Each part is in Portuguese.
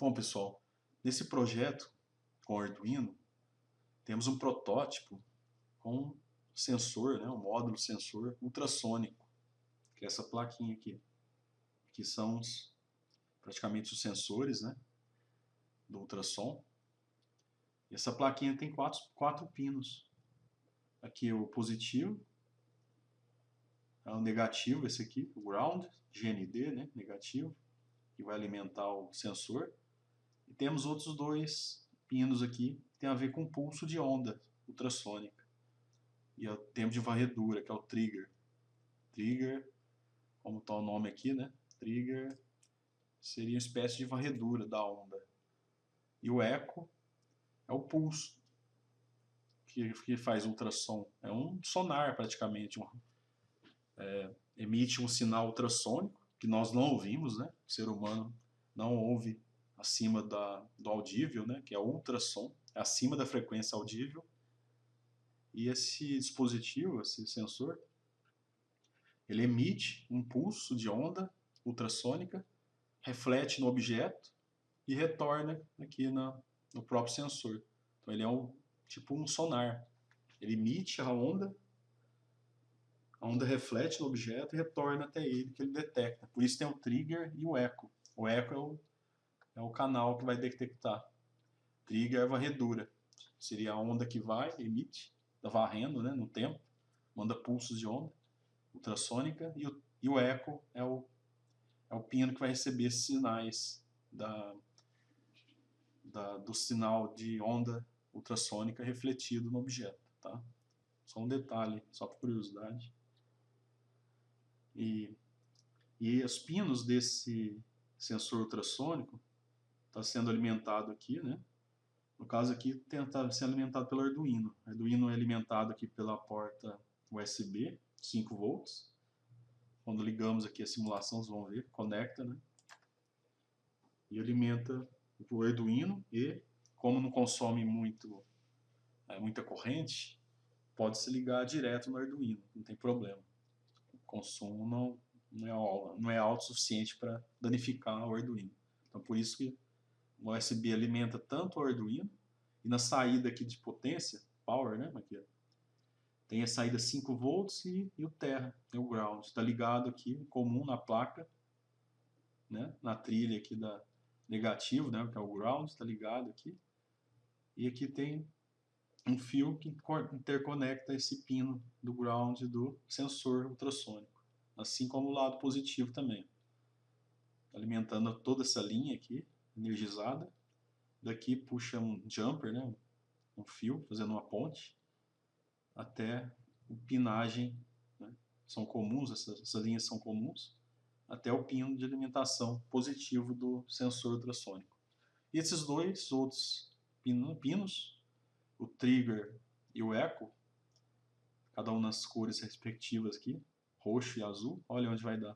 Bom, pessoal, nesse projeto com o Arduino, temos um protótipo com um sensor, né, um módulo sensor ultrassônico, que é essa plaquinha aqui, que são praticamente os sensores, né, do ultrassom. E essa plaquinha tem quatro pinos. Aqui é o positivo, é o negativo, esse aqui, o ground, GND, né, negativo, que vai alimentar o sensor. E temos outros dois pinos aqui, que tem a ver com pulso de onda ultrassônica. E o tempo de varredura, que é o trigger. Trigger, como está o nome aqui, né? Trigger seria uma espécie de varredura da onda. E o eco é o pulso, que faz ultrassom. É um sonar, praticamente. Emite um sinal ultrassônico, que nós não ouvimos, né? O ser humano não ouve acima do audível, né? Que é o ultrassom, é acima da frequência audível. E esse dispositivo, esse sensor, ele emite um pulso de onda ultrassônica, reflete no objeto e retorna aqui no próprio sensor. Então ele é tipo um sonar. Ele emite a onda reflete no objeto e retorna até ele, que ele detecta. Por isso tem o trigger e o eco. O eco é o canal que vai detectar. Trigger é a varredura. Seria a onda que vai, emite, está varrendo, né, no tempo, manda pulsos de onda ultrassônica, e o eco é o pino que vai receber esses sinais do sinal de onda ultrassônica refletido no objeto. Tá? Só um detalhe, só por curiosidade. E os pinos desse sensor ultrassônico está sendo alimentado aqui, né? No caso aqui, está sendo alimentado pelo Arduino. O Arduino é alimentado aqui pela porta USB, 5 volts. Quando ligamos aqui a simulação, vocês vão ver, conecta, né? E alimenta o Arduino e, como não consome muita corrente, pode se ligar direto no Arduino, não tem problema. O consumo não é alto o suficiente para danificar o Arduino. Então, por isso que o USB alimenta tanto o Arduino, e na saída aqui de potência, power, né? Aqui, tem a saída 5 volts e o terra, o ground. Está ligado aqui, comum na placa, né? Na trilha aqui da negativo, né? Que é o ground, está ligado aqui. E aqui tem um fio que interconecta esse pino do ground do sensor ultrassônico, assim como o lado positivo também, alimentando toda essa linha aqui, energizada. Daqui puxa um jumper, né, um fio, fazendo uma ponte, até o pinagem, né, são comuns, essas linhas são comuns, até o pino de alimentação positivo do sensor ultrassônico. E esses dois outros pinos, o trigger e o eco, cada um nas cores respectivas aqui, roxo e azul, olha onde vai dar.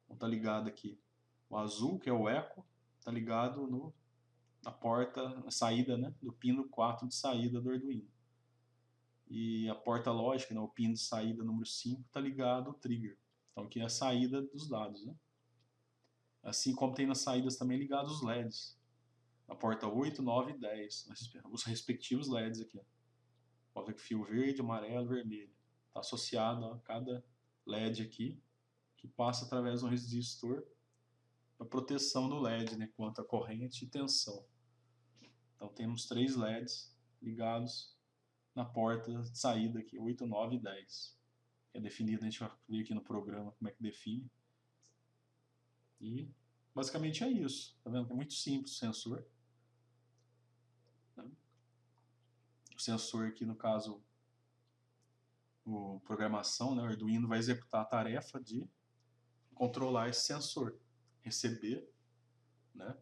Então tá ligado aqui. O azul, que é o eco, tá ligado na porta, na saída, né, do pino 4 de saída do Arduino. E a porta lógica, né, o pino de saída número 5, tá ligado ao trigger. Então aqui é a saída dos dados, né? Assim como tem nas saídas também ligados os LEDs. Na porta 8, 9 e 10, os respectivos LEDs aqui. Pode ver que fio verde, amarelo, vermelho. Está associado a cada LED aqui, que passa através de um resistor para proteção do LED, né, quanto a corrente e tensão. Então temos 3 LEDs ligados na porta de saída aqui, 8, 9 e 10. É definido, a gente vai ver aqui no programa como é que define. E basicamente é isso. Tá vendo? É muito simples o sensor. Né? O sensor aqui, no caso, a programação, né, o Arduino vai executar a tarefa de controlar esse sensor, receber, né,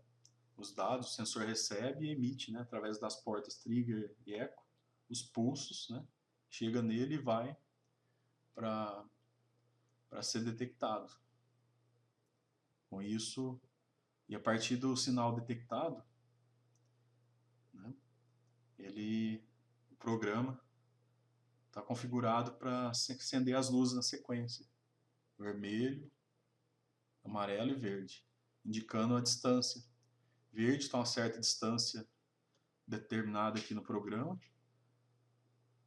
os dados, o sensor recebe e emite, né, através das portas trigger e eco, os pulsos, né, chega nele e vai para ser detectado. Com isso, e a partir do sinal detectado, né, o programa está configurado para acender as luzes na sequência, vermelho, amarelo e verde, indicando a distância, Verde está a uma certa distância determinada aqui no programa.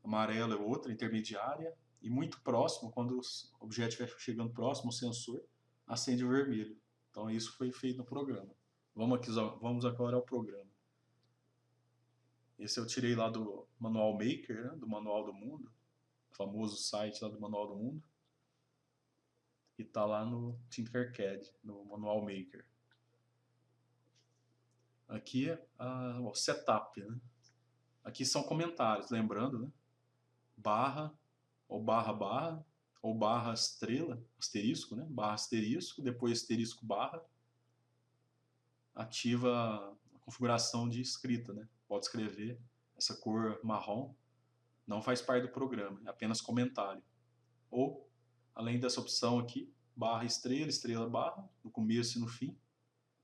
Amarelo é outra, intermediária. E muito próximo, quando o objeto estiver chegando próximo ao sensor, acende o vermelho. Então isso foi feito no programa. Vamos agora ao programa. Esse eu tirei lá do Manual Maker, né? Do Manual do Mundo. O famoso site lá do Manual do Mundo. E está lá no Tinkercad, no Manual Maker. Aqui é o setup, né? Aqui são comentários, lembrando, né? Barra, ou barra, ou barra estrela, asterisco, né? Barra asterisco, depois asterisco barra, ativa a configuração de escrita, né? Pode escrever essa cor marrom, não faz parte do programa, é apenas comentário. Ou, além dessa opção aqui, barra estrela, estrela barra, no começo e no fim,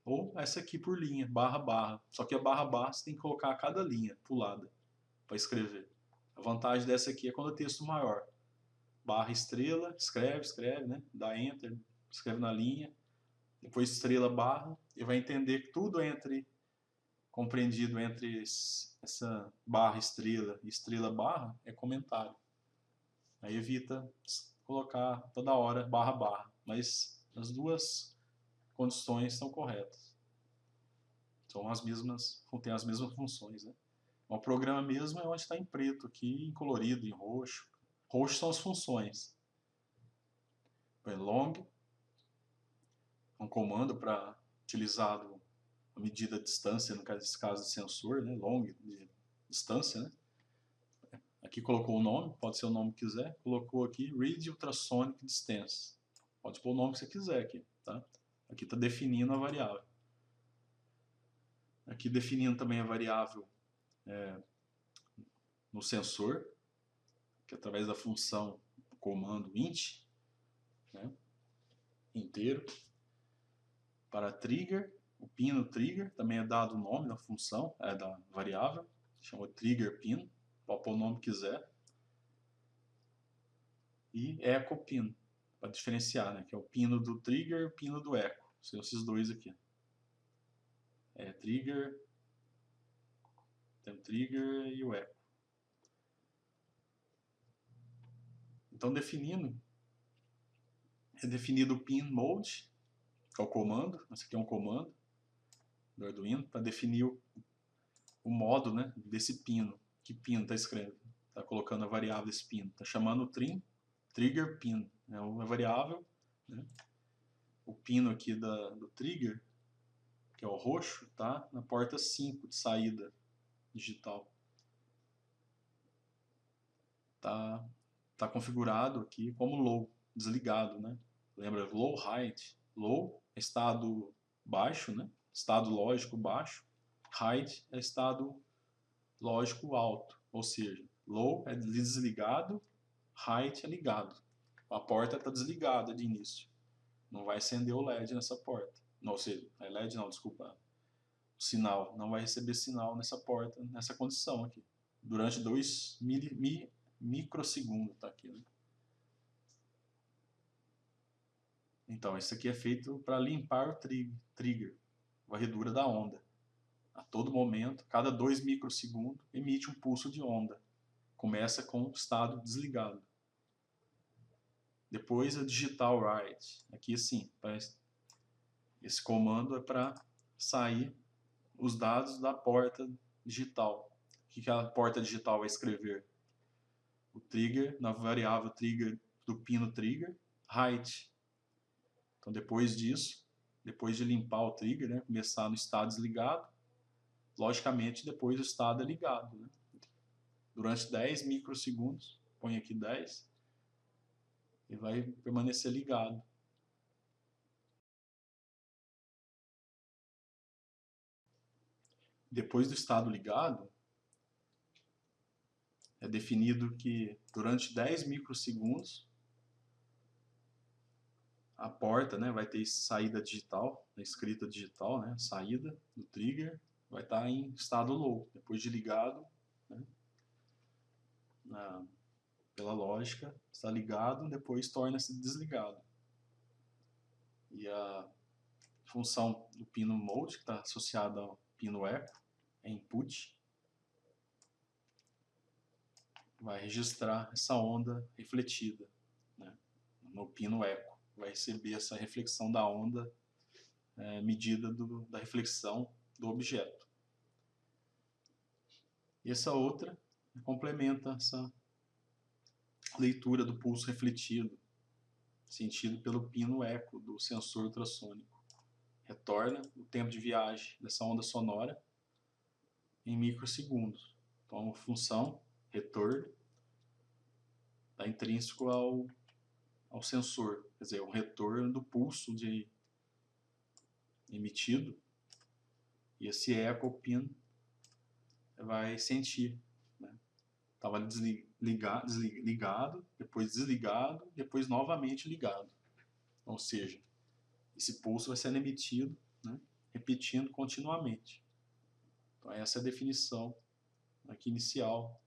ou essa aqui por linha, barra barra. Só que a barra você tem que colocar a cada linha pulada para escrever. A vantagem dessa aqui é quando o texto maior. Barra estrela, escreve, né? Dá enter, escreve na linha, depois estrela barra, e vai entender que tudo compreendido entre essa barra estrela e estrela barra é comentário. Aí evita colocar toda hora barra barra, mas as duas condições são corretas. São as mesmas, tem as mesmas funções, né? O programa mesmo é onde está em preto aqui, em colorido, em roxo. Roxo são as funções. Long, um comando para utilizar a medida de distância, no caso de sensor, né? Long, de distância, né? Aqui colocou o nome, pode ser o nome que quiser. Colocou aqui Read Ultrasonic Distance. Pode pôr o nome que você quiser aqui, tá? Aqui está definindo a variável. Aqui definindo também a variável no sensor, que é através da função comando int, né? Inteiro. Para trigger, o pino trigger, também é dado o nome da função, da variável, chama trigger pin, pode pôr o nome que quiser. E echo pin, para diferenciar, né? Que é o pino do trigger e o pino do echo. São esses dois aqui. Trigger, tem o trigger e o echo. Então, é definido o pin mode, que é o comando. Esse aqui é um comando do Arduino, para definir o modo, né, desse pino. Que pino está escrevendo? Está colocando a variável desse pino. Está chamando o trigger pin. É uma variável, né? O pino aqui do trigger, que é o roxo, está na porta 5 de saída digital. Tá configurado aqui como low, desligado, né? Lembra low height? Low é estado baixo, né? Estado lógico baixo. Height é estado lógico alto, ou seja, low é desligado, height é ligado. A porta está desligada de início. Não vai acender o LED nessa porta. Não, ou seja, LED não, desculpa. O sinal não vai receber sinal nessa porta, nessa condição aqui. Durante 2 microsegundos tá aqui, né? Então, isso aqui é feito para limpar o trigger, varredura da onda. A todo momento, cada 2 microsegundos, emite um pulso de onda. Começa com o estado desligado. Depois a digital write. Aqui sim, esse comando é para sair os dados da porta digital. O que a porta digital vai escrever? O trigger, na variável trigger do pino trigger, height. Então depois disso, depois de limpar o trigger, né, começar no estado desligado, logicamente depois o estado é ligado, né? Durante 10 microsegundos, põe aqui 10, e vai permanecer ligado. Depois do estado ligado, é definido que durante 10 microsegundos a porta, né, vai ter saída digital, escrita digital, né, saída do trigger, vai estar em estado low. Depois de ligado, né, pela lógica, está ligado, depois torna-se desligado. E a função do pino mode, que está associada ao pino eco, é input. Vai registrar essa onda refletida, né, no pino eco. Vai receber essa reflexão da onda medida da reflexão do objeto. E essa outra complementa essa leitura do pulso refletido, sentido pelo pino eco do sensor ultrassônico. Retorna o tempo de viagem dessa onda sonora em microsegundos. Então, a função retorno está intrínseco ao sensor, quer dizer, o retorno do pulso emitido, e esse eco pin vai sentir, né? Estava ligado, depois desligado, depois novamente ligado. Ou seja, esse pulso vai sendo emitido, né, repetindo continuamente. Então essa é a definição aqui inicial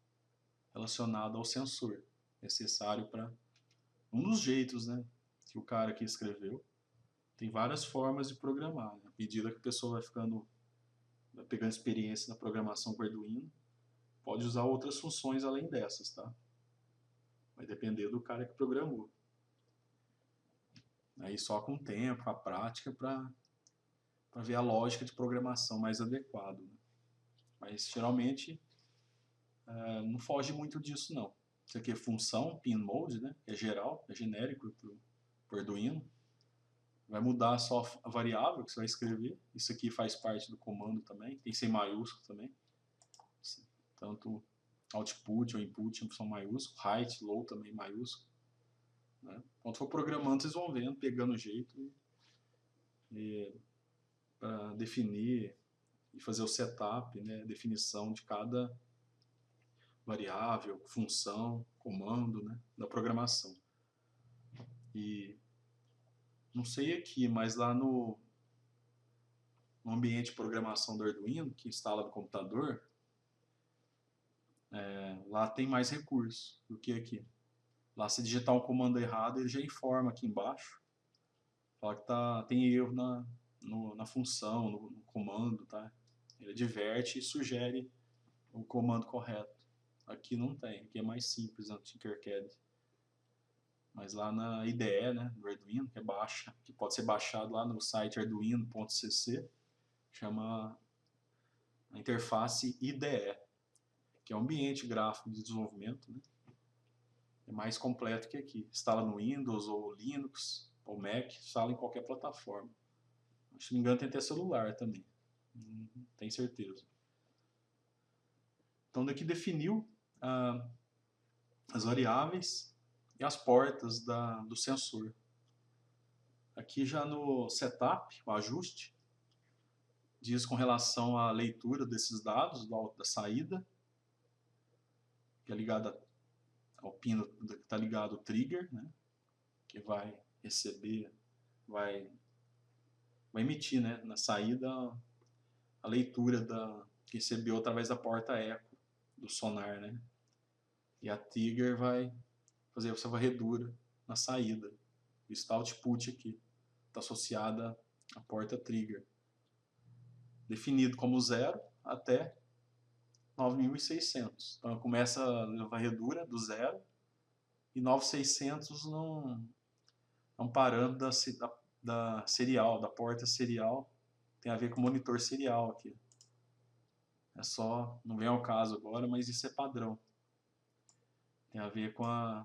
relacionada ao sensor, necessário para um dos jeitos, né, que o cara aqui escreveu. Tem várias formas de programar, né? À medida que a pessoa vai pegando experiência na programação com Arduino, pode usar outras funções além dessas, tá? Vai depender do cara que programou. Aí só com o tempo, com a prática, para ver a lógica de programação mais adequada, né? Mas geralmente não foge muito disso, não. Isso aqui é função, pin mode, né? É geral, é genérico para o Arduino. Vai mudar só a variável que você vai escrever. Isso aqui faz parte do comando também. Tem que ser em maiúsculo também. Tanto output ou input são maiúsculos. Height, low também maiúsculo, né? Quando for programando, vocês vão vendo, pegando o jeito para definir e fazer o setup, né? Definição de cada variável, função, comando, né? Da programação. E não sei aqui, mas lá no ambiente de programação do Arduino, que instala no computador, lá tem mais recursos do que aqui. Lá, se digitar um comando errado, ele já informa aqui embaixo. Fala que tem erro na função, no comando, tá? Ele adverte e sugere o comando correto. Aqui não tem, aqui é mais simples no Tinkercad. Mas lá na IDE, né, do Arduino, que pode ser baixado lá no site arduino.cc, chama a interface IDE, que é um ambiente gráfico de desenvolvimento, né? É mais completo que aqui. Instala no Windows ou Linux ou Mac, instala em qualquer plataforma. Se não me engano, tem até celular também. Tenho certeza. Então, daqui definiu as variáveis e as portas do sensor. Aqui já no setup, o ajuste, diz com relação à leitura desses dados da saída, que é ligada ao pino que está ligado ao trigger, né, que vai receber, vai emitir, né, na saída a leitura que recebeu através da porta eco do sonar, né, e a trigger vai fazer essa varredura na saída. Isso está output aqui, está associada à porta trigger, definido como 0 até 9.600. Então começa a varredura do 0 e 9.600 é um parâmetro da serial, da porta serial, tem a ver com o monitor serial aqui. É só, não vem ao caso agora, mas isso é padrão. Tem a ver com a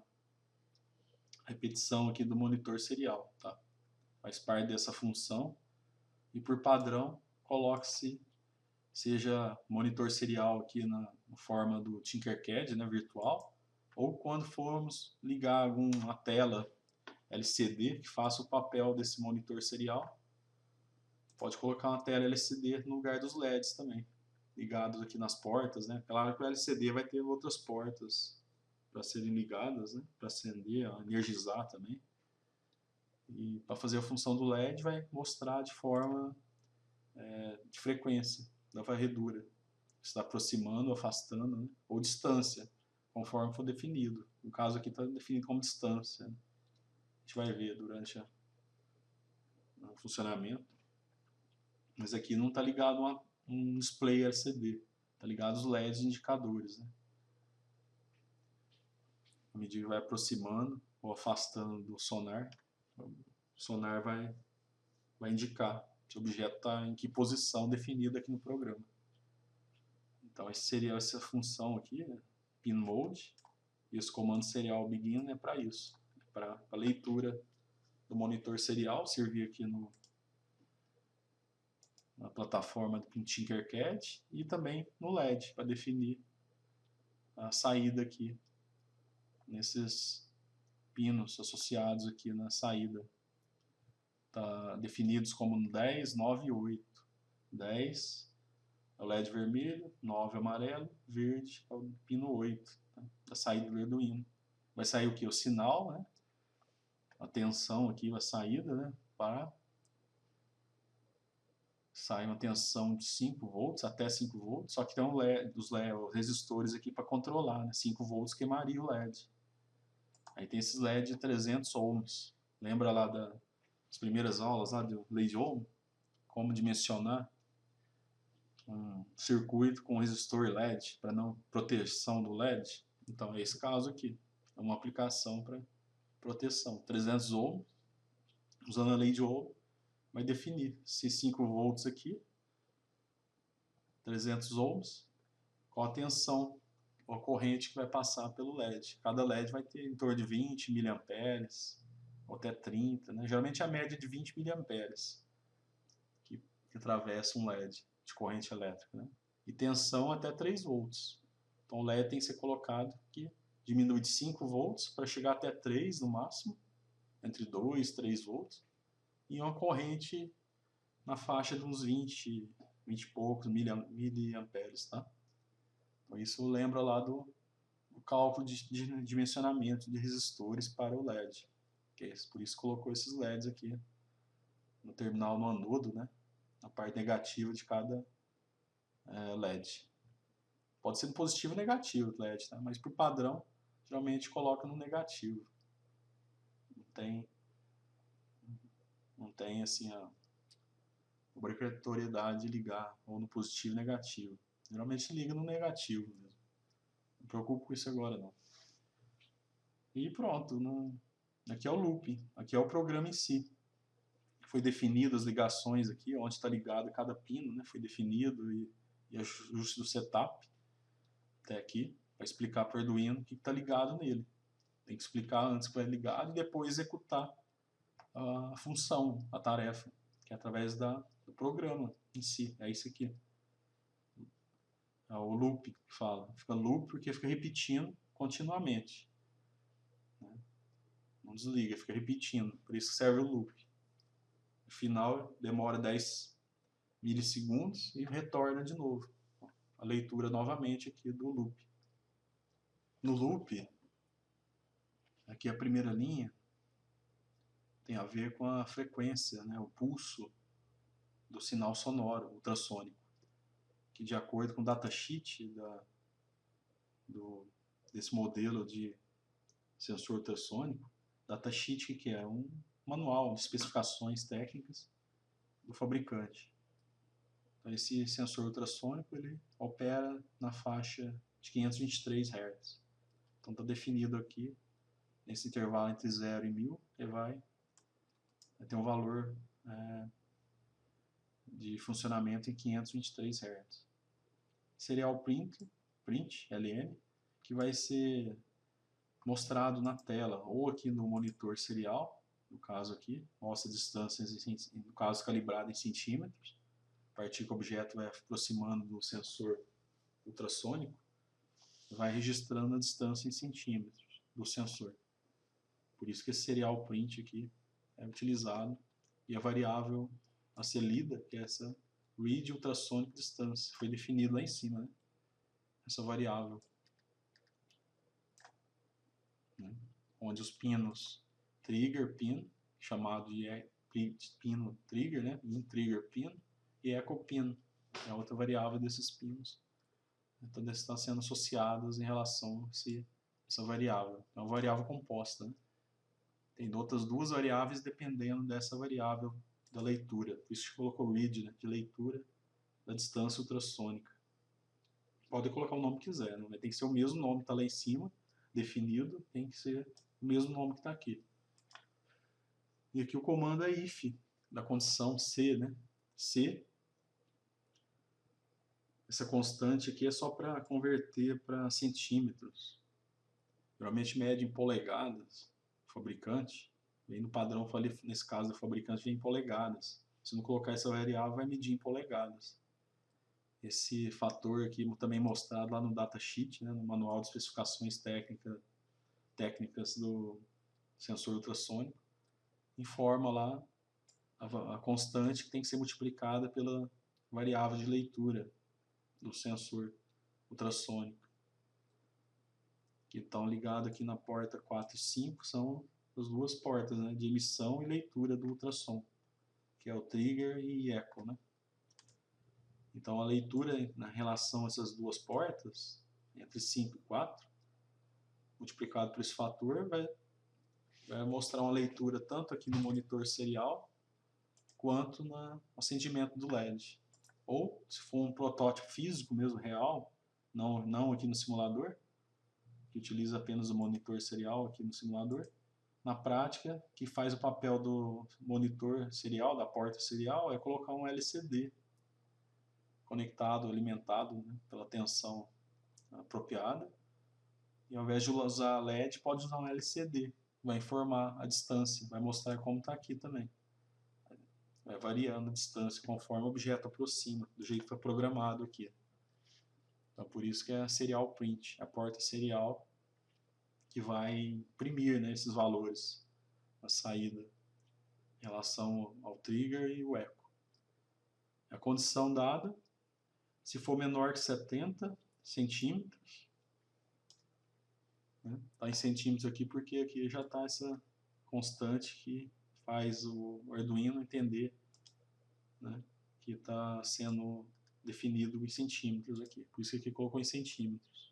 repetição aqui do monitor serial, tá? Faz parte dessa função e por padrão coloque-se, seja monitor serial aqui na forma do Tinkercad, né, virtual, ou quando formos ligar alguma tela LCD que faça o papel desse monitor serial, pode colocar uma tela LCD no lugar dos LEDs também, ligados aqui nas portas, né? Claro que o LCD vai ter outras portas para serem ligadas, né? Para acender, energizar também. E para fazer a função do LED vai mostrar de forma de frequência da varredura, está aproximando, afastando, né? Ou distância, conforme for definido. No caso aqui está definido como distância, né? A gente vai ver durante o funcionamento. Mas aqui não está ligado a um display LCD, está ligado os LEDs indicadores, né? À medida que vai aproximando ou afastando do sonar, o sonar vai indicar se o objeto está em que posição definida aqui no programa. Então, essa seria essa função aqui, né? Pin mode, e esse comando serial begin é para isso, para a leitura do monitor serial, servir aqui na plataforma do Tinkercad e também no LED, para definir a saída aqui, nesses pinos associados aqui na saída. Tá definidos como 10, 9 e 8. 10 é o LED vermelho, 9 amarelo, verde é o pino 8, tá? Da saída do Arduino. Vai sair o que? O sinal, né? A tensão aqui, a saída, né? Sai uma tensão de 5 volts, até 5 volts, só que tem os resistores aqui para controlar, né? 5 volts queimaria o LED. Aí tem esses LED de 300 ohms. Lembra lá das primeiras aulas lá do lei de Ohm? Como dimensionar um circuito com resistor LED para não proteção do LED? Então é esse caso aqui. É uma aplicação para proteção. 300 ohms, usando a lei de Ohm, vai definir se 5 volts aqui, 300 ohms, qual a tensão ou a corrente que vai passar pelo LED. Cada LED vai ter em torno de 20 miliamperes, ou até 30, né? Geralmente a média é de 20 miliamperes que atravessa um LED de corrente elétrica, né? E tensão até 3 volts. Então o LED tem que ser colocado aqui, diminui de 5 volts para chegar até 3 no máximo, entre 2 e 3 volts, e uma corrente na faixa de uns 20 e poucos miliamperes, tá? Então isso lembra lá do cálculo de dimensionamento de resistores para o LED. Por isso colocou esses LEDs aqui no terminal, no anodo, né? Na parte negativa de cada LED. Pode ser no positivo ou negativo o LED, tá? Mas por padrão, geralmente coloca no negativo. Não tem assim a obrigatoriedade de ligar ou no positivo ou negativo. Geralmente liga no negativo mesmo. Não me preocupo com isso agora não. E pronto, aqui é o loop, aqui é o programa em si. Foi definido as ligações aqui, onde está ligado cada pino, né? Foi definido e ajuste do setup até aqui, para explicar para o Arduino o que está ligado nele. Tem que explicar antes que vai ligado e depois executar a função, a tarefa, que é através do programa em si. É isso aqui. É o loop que fala. Fica loop porque fica repetindo continuamente. Não desliga, fica repetindo. Por isso que serve o loop. No final, demora 10 milissegundos e retorna de novo. A leitura novamente aqui do loop. No loop, aqui a primeira linha tem a ver com a frequência, né, o pulso do sinal sonoro ultrassônico, que de acordo com o datasheet desse modelo de sensor ultrassônico, datasheet que é um manual de especificações técnicas do fabricante. Então, esse sensor ultrassônico ele opera na faixa de 523 Hz. Então está definido aqui, nesse intervalo entre 0 e 1000, ele vai ter um valor de funcionamento em 523 Hz. Serial print, LN, que vai ser mostrado na tela, ou aqui no monitor serial, no caso aqui, mostra distâncias, no caso calibrado em centímetros, a partir que o objeto vai aproximando do sensor ultrassônico, vai registrando a distância em centímetros do sensor. Por isso que esse serial print aqui é utilizado, e a variável a ser lida, que é essa read ultrasonic distance, foi definido lá em cima, né? Essa variável, né? Onde os pinos trigger pin, chamado de pino trigger, né? In trigger pin, e echo pin, é a outra variável desses pinos. Então, estão sendo associadas em relação a essa variável. É uma variável composta, né? Tem outras duas variáveis dependendo dessa variável da leitura. Por isso que colocou read, né, de leitura da distância ultrassônica. Pode colocar o nome que quiser, né? Tem que ser o mesmo nome que está lá em cima, definido, tem que ser o mesmo nome que está aqui. E aqui o comando é if, da condição C, né? C. Essa constante aqui é só para converter para centímetros. Geralmente mede em polegadas, o fabricante. Vem no padrão, nesse caso do fabricante, vem em polegadas. Se não colocar essa variável, vai medir em polegadas. Esse fator aqui também mostrado lá no datasheet, né, no manual de especificações técnicas do sensor ultrassônico, informa lá a constante que tem que ser multiplicada pela variável de leitura do sensor ultrassônico. Que estão ligados aqui na porta 4 e 5, são as duas portas, né, de emissão e leitura do ultrassom, que é o trigger e echo, né? Então a leitura na relação a essas duas portas, entre 5 e 4, multiplicado por esse fator, vai mostrar uma leitura tanto aqui no monitor serial, quanto no acendimento do LED. Ou, se for um protótipo físico mesmo, real, não aqui no simulador, que utiliza apenas o monitor serial aqui no simulador, na prática, que faz o papel do monitor serial, da porta serial, é colocar um LCD conectado, alimentado, né, pela tensão apropriada. E ao invés de usar LED, pode usar um LCD. Vai informar a distância, vai mostrar como está aqui também. Vai variando a distância conforme o objeto aproxima, do jeito que foi programado aqui. Então por isso que é serial print, a porta serial que vai imprimir, né, esses valores na saída em relação ao trigger e o echo. A condição dada, se for menor que 70 centímetros, né, tá em centímetros aqui porque aqui já está essa constante que faz o Arduino entender, né, que está sendo definido em centímetros aqui. Por isso que aqui colocou em centímetros.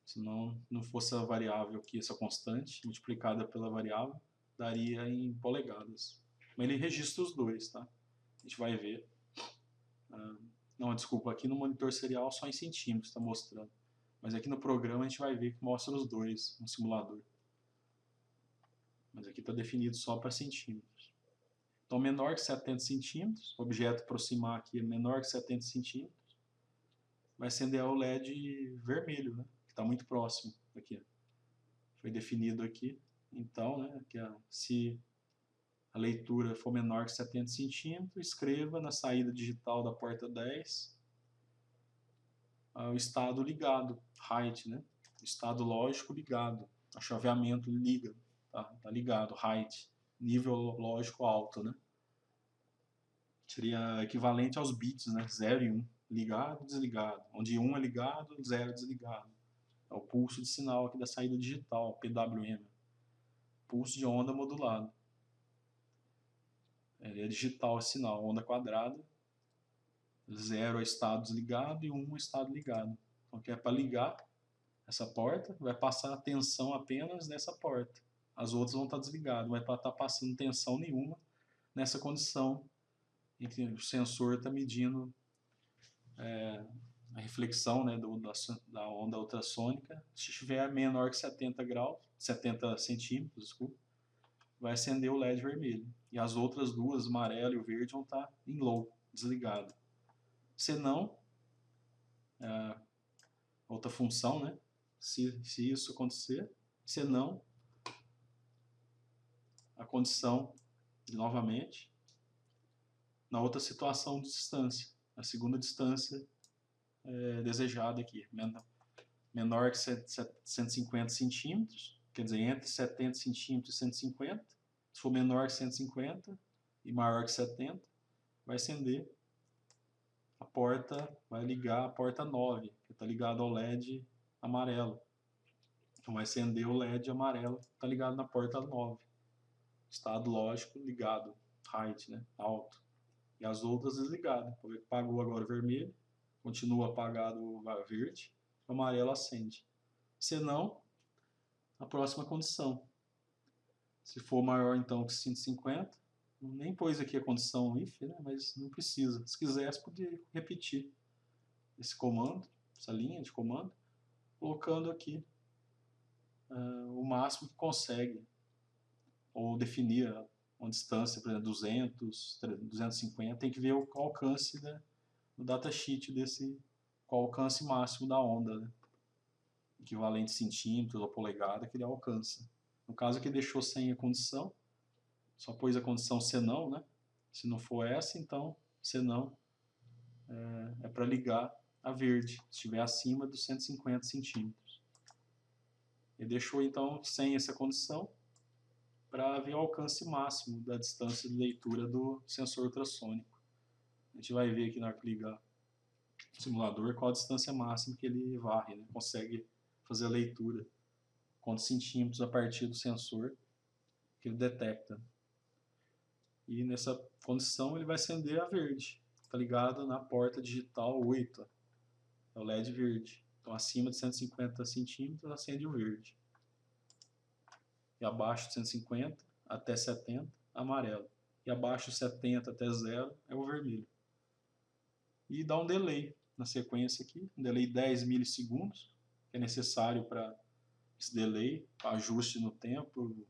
Se não fosse a variável aqui, essa constante, multiplicada pela variável, daria em polegadas. Mas ele registra os dois, tá? A gente vai ver. Não, desculpa, aqui no monitor serial só em centímetros está mostrando. Mas aqui no programa a gente vai ver que mostra os dois no simulador. Mas aqui está definido só para centímetros. Então, menor que 70 centímetros, o objeto aproximar aqui é menor que 70 centímetros, vai acender o LED vermelho, né? Que está muito próximo aqui. Foi definido aqui. Então, né, que se a leitura for menor que 70 centímetros, escreva na saída digital da porta 10 o estado ligado, height, né? Estado lógico ligado, o chaveamento liga, tá ligado, height, nível lógico alto, né? Seria equivalente aos bits, né? 0 e 1, ligado, desligado, onde 1 é ligado, 0 é desligado. É o pulso de sinal aqui da saída digital, PWM, pulso de onda modulado. Ele é digital esse sinal, onda quadrada, 0 é estado desligado e 1 é estado ligado. Então aqui é para ligar essa porta, vai passar a tensão apenas nessa porta. As outras vão estar desligadas, não vai estar passando tensão nenhuma nessa condição em que o sensor está medindo a reflexão, né, da onda ultrassônica. Se estiver menor que 70 graus, 70 centímetros, desculpa, vai acender o LED vermelho. E as outras duas, o amarelo e o verde, vão estar em low, desligado. Se não, outra função, né? Se isso acontecer, se não, a condição, novamente, na outra situação de distância, a segunda distância desejada aqui, menor que 150 centímetros, quer dizer, entre 70 centímetros e 150, se for menor que 150 e maior que 70, vai acender a porta, vai ligar a porta 9, que está ligado ao LED amarelo. Então vai acender o LED amarelo, está ligado na porta 9. Estado lógico ligado, height, né, alto. E as outras desligadas. Apagou agora o vermelho, continua apagado o verde, o amarelo acende. Se não, a próxima condição. Se for maior então que 150, Nem pôs aqui a condição if, né? Mas não precisa. Se quisesse, poderia repetir esse comando, essa linha de comando, colocando aqui o máximo que consegue, ou definir uma distância, por exemplo, 200, 250, tem que ver o alcance, né, no datasheet qual o alcance máximo da onda, né? Equivalente centímetros ou polegada que ele alcança. No caso aqui deixou sem a condição, só pôs a condição se não, né? Se não for essa, então se não é para ligar a verde, se estiver acima dos 150 centímetros. Ele deixou então sem essa condição para ver o alcance máximo da distância de leitura do sensor ultrassônico. A gente vai ver aqui na hora que ligar o simulador qual a distância máxima que ele varre, né? Consegue fazer a leitura, quantos centímetros a partir do sensor que ele detecta. E nessa condição ele vai acender a verde, está ligado na porta digital 8, é o LED verde. Então acima de 150 centímetros acende o verde. E abaixo de 150 até 70, amarelo. E abaixo de 70 até 0 é o vermelho. E dá um delay na sequência aqui, um delay de 10 milissegundos, que é necessário para esse delay, para ajuste no tempo,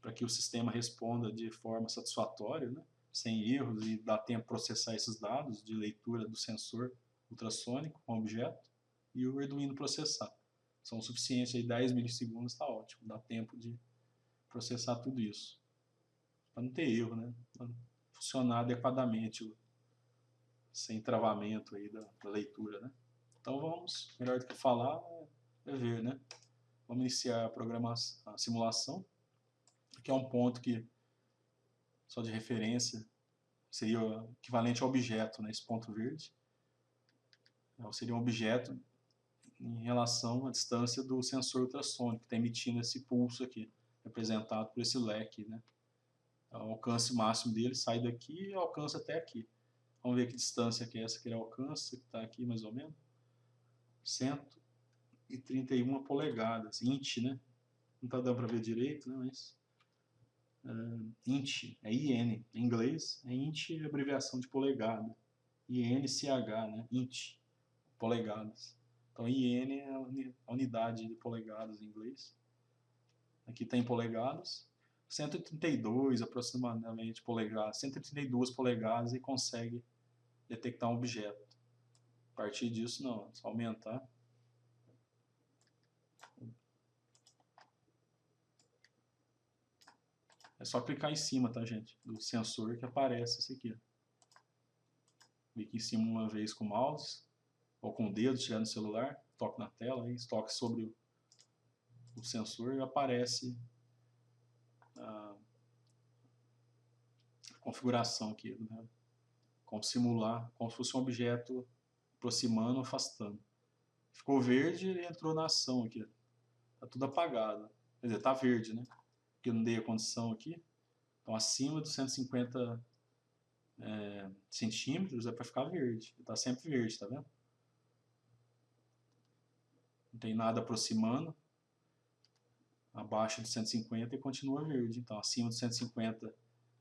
para que o sistema responda de forma satisfatória, né? Sem erros, e dá tempo de processar esses dados de leitura do sensor ultrassônico com objeto e o Arduino processar. São suficientes aí 10 milissegundos, está ótimo, dá tempo de processar tudo isso, para não ter erro, né? Pra funcionar adequadamente, sem travamento aí da leitura, né? Então vamos, melhor do que falar é ver, né? Vamos iniciar a simulação, que é um ponto que, só de referência, seria o equivalente ao objeto, né? Esse ponto verde seria um objeto em relação à distância do sensor ultrassônico, que está emitindo esse pulso aqui, representado por esse leque, né? O alcance máximo dele sai daqui e alcança até aqui. Vamos ver que distância que é essa que ele alcança, que está aqui mais ou menos. 131 polegadas, inch, né? Não está dando para ver direito, né? Mas inch, é IN, em inglês, inch é abreviação de polegada. INCH, né? Inch, polegadas. Então IN é a unidade de polegadas em inglês. Aqui está em polegadas. 132 aproximadamente polegadas, 132 polegadas e consegue detectar um objeto. A partir disso, não, é só aumentar. É só clicar em cima, tá, gente? Do sensor que aparece esse aqui. Clique em cima uma vez com o mouse, ou com o dedo, estiver no celular, toque na tela, aí, toque sobre o sensor e aparece a configuração aqui, né? Como simular, como se fosse um objeto aproximando ou afastando. Ficou verde e entrou na ação aqui. Está tudo apagado. Quer dizer, está verde, né? Porque eu não dei a condição aqui. Então, acima dos 150 centímetros é para ficar verde. Está sempre verde, tá vendo? Não tem nada aproximando. Abaixo de 150 e continua verde. Então, acima de 150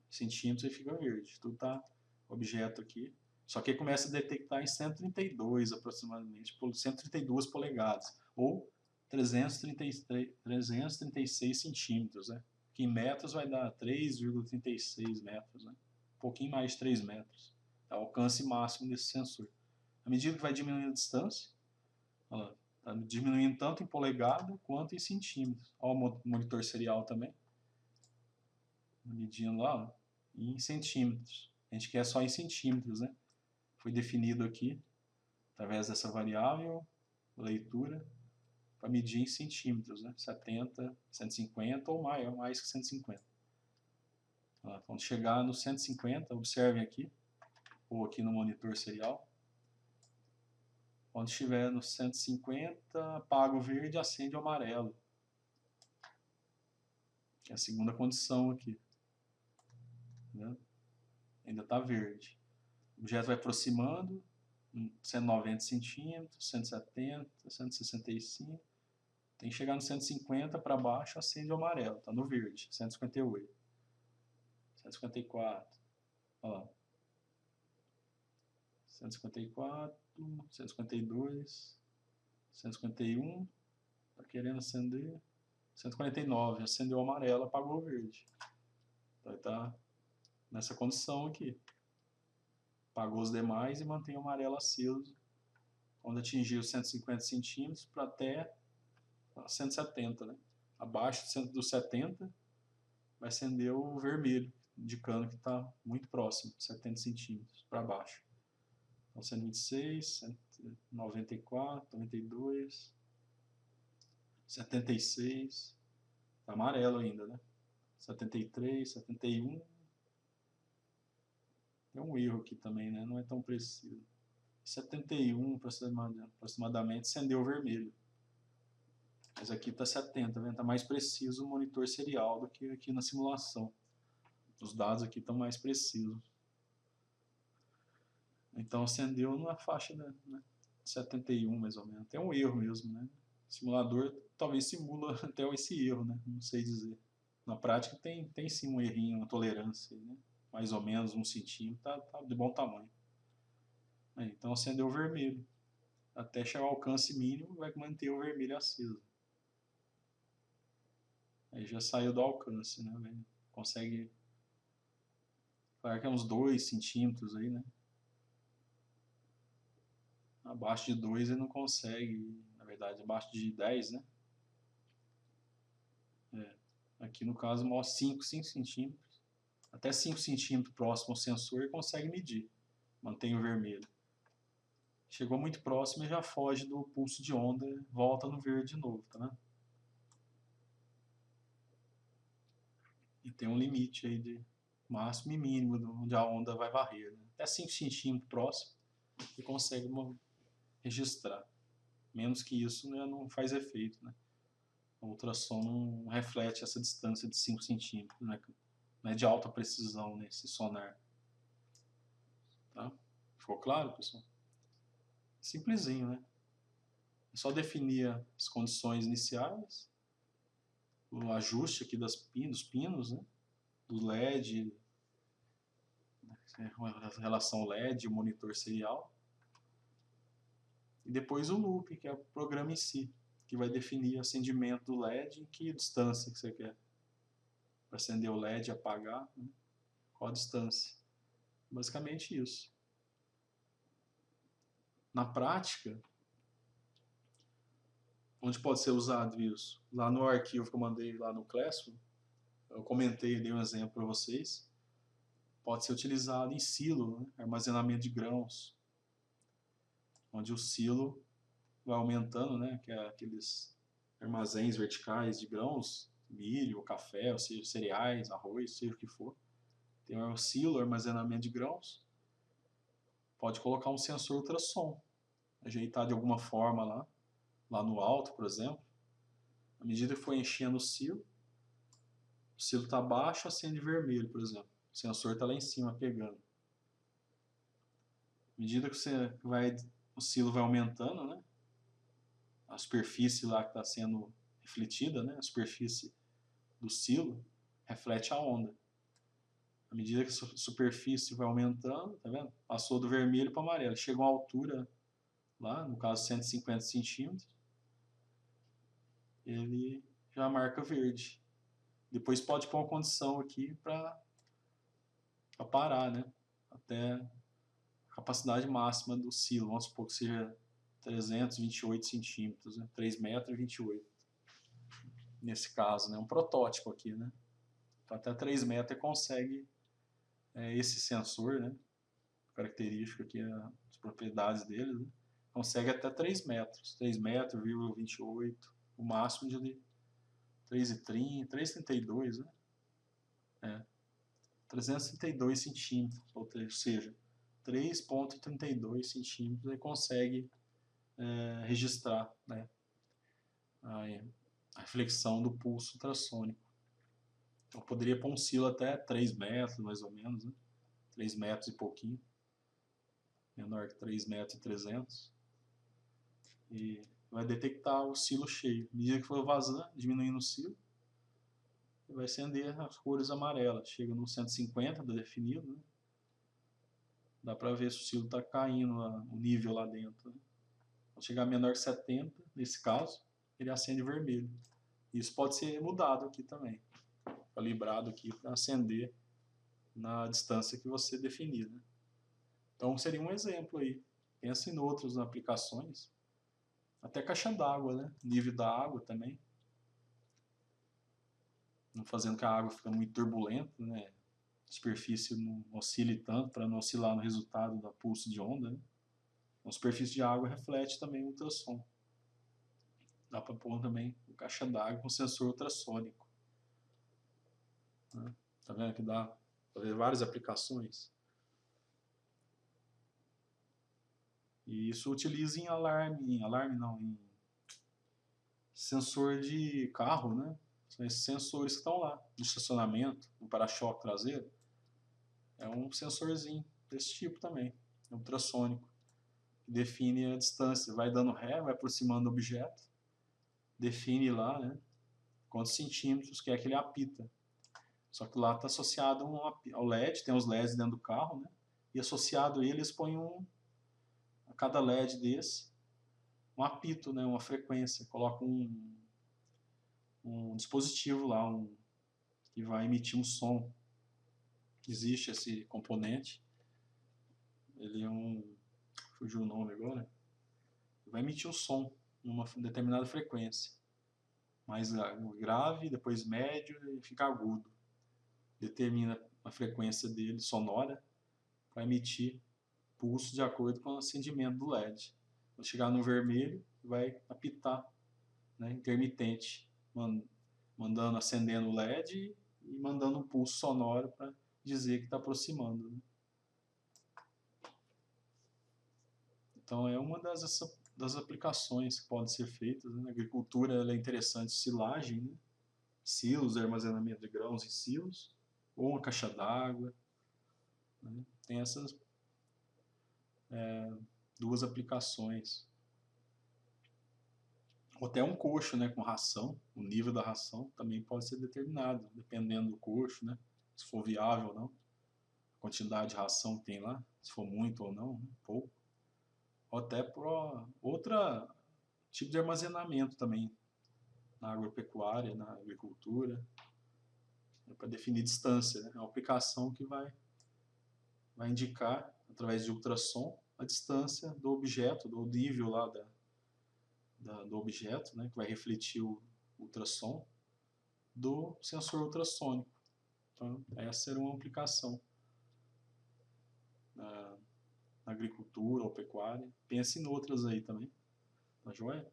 centímetros ele fica verde. Tudo está objeto aqui. Só que ele começa a detectar em 132 aproximadamente, 132 polegadas. Ou 336 centímetros, né? Que em metros vai dar 3,36 metros, né? Um pouquinho mais de 3 metros. É o alcance máximo desse sensor. À medida que vai diminuindo a distância, está diminuindo tanto em polegada quanto em centímetros. Olha o monitor serial também. Medindo lá, ó, em centímetros. A gente quer só em centímetros, né? Foi definido aqui, através dessa variável, leitura, para medir em centímetros, né? 70, 150 ou mais que 150. Quando chegar no 150, observem aqui, ou aqui no monitor serial. Quando estiver no 150, apaga o verde e acende o amarelo. Que é a segunda condição aqui. Né? Ainda está verde. O objeto vai aproximando, 190 centímetros, 170, 165. Tem que chegar no 150 para baixo, acende o amarelo, está no verde, 158. 154, olha lá. 154, 152, 151, tá querendo acender. 149, acendeu o amarelo, apagou o verde. Então ele tá nessa condição aqui. Apagou os demais e mantém o amarelo aceso. Quando atingir os 150 centímetros para até 170, né? Abaixo dos 70 vai acender o vermelho, indicando que está muito próximo, 70 centímetros para baixo. Então 126, 194, 92, 76, tá amarelo ainda, né? 73, 71. Tem um erro aqui também, né? Não é tão preciso. 71 aproximadamente acendeu o vermelho. Mas aqui está 70, né? Está mais preciso o monitor serial do que aqui na simulação. Os dados aqui estão mais precisos. Então acendeu na faixa, né? 71 mais ou menos. Tem um erro mesmo, né? O simulador talvez simula até esse erro, né? Não sei dizer. Na prática tem sim um errinho, uma tolerância, né? Mais ou menos 1 centímetro, tá de bom tamanho. Então acendeu o vermelho. Até chegar ao alcance mínimo, vai manter o vermelho aceso. Aí já saiu do alcance, né? Consegue, claro que é uns 2 centímetros aí, né? Abaixo de 2 ele não consegue, na verdade, abaixo de 10, né? Aqui no caso mostra 5 centímetros. Até 5 centímetros próximo ao sensor e consegue medir. Mantém o vermelho. Chegou muito próximo e já foge do pulso de onda e volta no verde de novo, tá vendo? E tem um limite aí de máximo e mínimo onde a onda vai varrer, né? Até 5 centímetros próximo e consegue registrar. Menos que isso, né, não faz efeito, né? O ultrassom não reflete essa distância de 5 centímetros, né? Não é de alta precisão nesse sonar. Tá? Ficou claro, pessoal? Simplesinho, né? É só definir as condições iniciais, o ajuste aqui dos pinos, né? Do LED, a relação LED, o monitor serial. E depois o loop, que é o programa em si, que vai definir o acendimento do LED em que distância que você quer. Para acender o LED e apagar, né? Qual a distância. Basicamente isso. Na prática, onde pode ser usado isso? Lá no arquivo que eu mandei lá no Classroom, eu comentei, dei um exemplo para vocês. Pode ser utilizado em silo, né? Armazenamento de grãos, onde o silo vai aumentando, né? Que é aqueles armazéns verticais de grãos, milho, café, ou seja, cereais, arroz, seja o que for. Tem um silo, armazenamento de grãos. Pode colocar um sensor ultrassom, ajeitar de alguma forma lá no alto, por exemplo. À medida que for enchendo o silo está baixo, acende vermelho, por exemplo. O sensor está lá em cima pegando. À medida que o silo vai aumentando, né? A superfície lá que está sendo refletida, né? A superfície do silo reflete a onda. À medida que a superfície vai aumentando, tá vendo? Passou do vermelho para o amarelo. Chega a uma altura lá, no caso 150 centímetros, ele já marca verde. Depois pode pôr uma condição aqui para parar, né? Até a capacidade máxima do silo, vamos supor que seja 328 centímetros, né? 3 metros e 28. Nesse caso, né? Um protótipo aqui, né? Então, até 3 metros ele consegue esse sensor, né? Característica aqui, as propriedades dele, né? Consegue até 3 metros, 3 metros, 28, o máximo de 3,30, 3,32, né? 332 centímetros, ou seja, 3,32 centímetros ele consegue registrar, né, a reflexão do pulso ultrassônico. Eu poderia pôr um silo até 3 metros, mais ou menos, né? 3 metros e pouquinho, menor que 3 metros e 300, e vai detectar o silo cheio. À medida que for vazando, diminuindo o silo, e vai acender as cores amarelas. Chega no 150, tá definido, né? Dá para ver se o silo está caindo o nível lá dentro, né? Quando chegar menor que 70, nesse caso, ele acende vermelho. Isso pode ser mudado aqui também, calibrado aqui para acender na distância que você definir, né? Então seria um exemplo aí. Pensa em outras aplicações. Até caixa d'água, né? Nível da água também. Não fazendo que a água fique muito turbulenta, né? A superfície não oscile tanto para não oscilar no resultado da pulso de onda, né? A superfície de água reflete também o ultrassom. Dá para pôr também o caixa d'água com sensor ultrassônico, né? Tá vendo que dá para ver várias aplicações? E isso utiliza em alarme não, em sensor de carro, né? São esses sensores que estão lá, no estacionamento, no para-choque traseiro. É um sensorzinho desse tipo também, ultrassônico, que define a distância. Vai dando ré, vai aproximando do objeto, define lá, né, quantos centímetros que é que ele apita. Só que lá está associado ao LED, tem os LEDs dentro do carro, né? E associado a eles põem a cada LED desse, um apito, né, uma frequência. Coloca um dispositivo lá, que vai emitir um som. Existe esse componente. Ele é fugiu o nome agora. Vai emitir um som numa determinada frequência. Mais grave, depois médio e fica agudo. Determina a frequência dele, sonora, para emitir pulso de acordo com o acendimento do LED. Quando chegar no vermelho, vai apitar, né, intermitente, mandando, acendendo o LED e mandando um pulso sonoro para dizer que está aproximando, né? Então é uma das aplicações que podem ser feitas, né? Na agricultura ela é interessante, silagem, né? Silos, armazenamento de grãos em silos, ou uma caixa d'água, né? Tem essas duas aplicações. Ou até um coxo, né, com ração, o nível da ração também pode ser determinado, dependendo do coxo, né? Se for viável ou não, a quantidade de ração que tem lá, se for muito ou não, né? Pouco. Ou até para outro tipo de armazenamento também, na agropecuária, na agricultura, para definir distância, né? É uma aplicação que vai indicar, através de ultrassom, a distância do objeto, do nível lá do objeto, né? Que vai refletir o ultrassom, do sensor ultrassônico. Então, essa será uma aplicação na agricultura ou pecuária. Pense em outras aí também. Tá joia?